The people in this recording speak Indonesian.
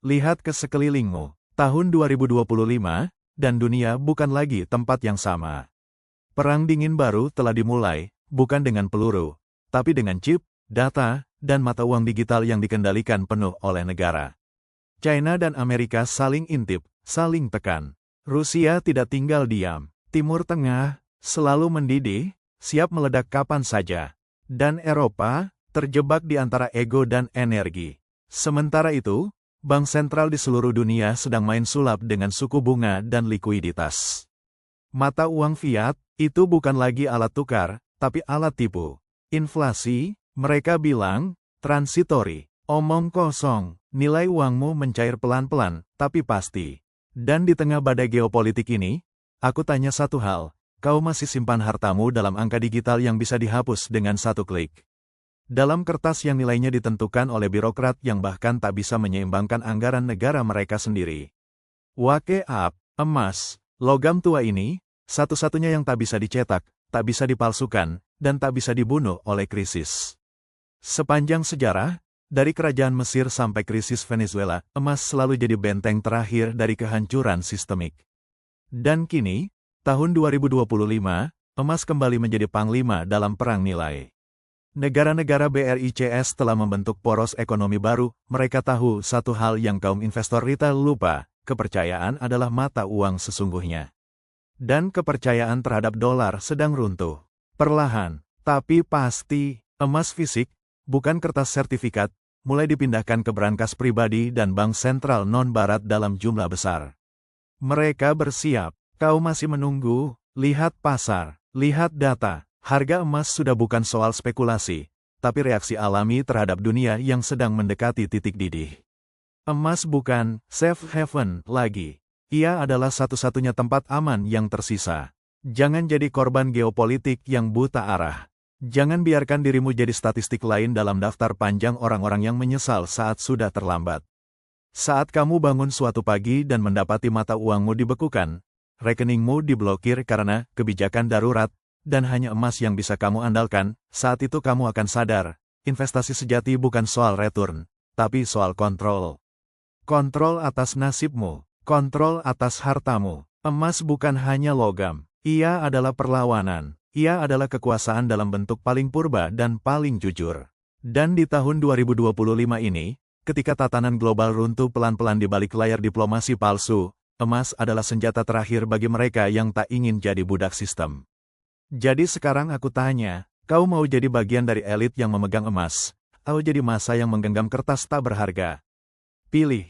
lihat ke sekelilingmu. Tahun 2025, dan dunia bukan lagi tempat yang sama. Perang dingin baru telah dimulai, bukan dengan peluru, tapi dengan chip, data, dan mata uang digital yang dikendalikan penuh oleh negara. China dan Amerika saling intip, saling tekan. Rusia tidak tinggal diam. Timur Tengah selalu mendidih, siap meledak kapan saja. Dan Eropa terjebak di antara ego dan energi. Sementara itu, bank sentral di seluruh dunia sedang main sulap dengan suku bunga dan likuiditas. Mata uang fiat itu bukan lagi alat tukar, tapi alat tipu. Inflasi, mereka bilang, transitori. Omong kosong, nilai uangmu mencair pelan-pelan, tapi pasti. Dan di tengah badai geopolitik ini, aku tanya satu hal, kau masih simpan hartamu dalam angka digital yang bisa dihapus dengan satu klik. Dalam kertas yang nilainya ditentukan oleh birokrat yang bahkan tak bisa menyeimbangkan anggaran negara mereka sendiri. Wake up, emas, logam tua ini, satu-satunya yang tak bisa dicetak, tak bisa dipalsukan, dan tak bisa dibunuh oleh krisis. Sepanjang sejarah, dari kerajaan Mesir sampai krisis Venezuela, emas selalu jadi benteng terakhir dari kehancuran sistemik. Dan kini, tahun 2025, emas kembali menjadi panglima dalam perang nilai. Negara-negara BRICS telah membentuk poros ekonomi baru, mereka tahu satu hal yang kaum investor retail lupa, kepercayaan adalah mata uang sesungguhnya. Dan kepercayaan terhadap dolar sedang runtuh. Perlahan, tapi pasti, emas fisik, bukan kertas sertifikat, mulai dipindahkan ke brankas pribadi dan bank sentral non-barat dalam jumlah besar. Mereka bersiap, kau masih menunggu, lihat pasar, lihat data. Harga emas sudah bukan soal spekulasi, tapi reaksi alami terhadap dunia yang sedang mendekati titik didih. Emas bukan safe haven lagi. Ia adalah satu-satunya tempat aman yang tersisa. Jangan jadi korban geopolitik yang buta arah. Jangan biarkan dirimu jadi statistik lain dalam daftar panjang orang-orang yang menyesal saat sudah terlambat. Saat kamu bangun suatu pagi dan mendapati mata uangmu dibekukan, rekeningmu diblokir karena kebijakan darurat, dan hanya emas yang bisa kamu andalkan, saat itu kamu akan sadar, investasi sejati bukan soal return, tapi soal kontrol. Kontrol atas nasibmu, kontrol atas hartamu. Emas bukan hanya logam, ia adalah perlawanan, ia adalah kekuasaan dalam bentuk paling purba dan paling jujur. Dan di tahun 2025 ini, ketika tatanan global runtuh pelan-pelan di balik layar diplomasi palsu, emas adalah senjata terakhir bagi mereka yang tak ingin jadi budak sistem. Jadi sekarang aku tanya, kau mau jadi bagian dari elit yang memegang emas, atau jadi massa yang menggenggam kertas tak berharga? Pilih.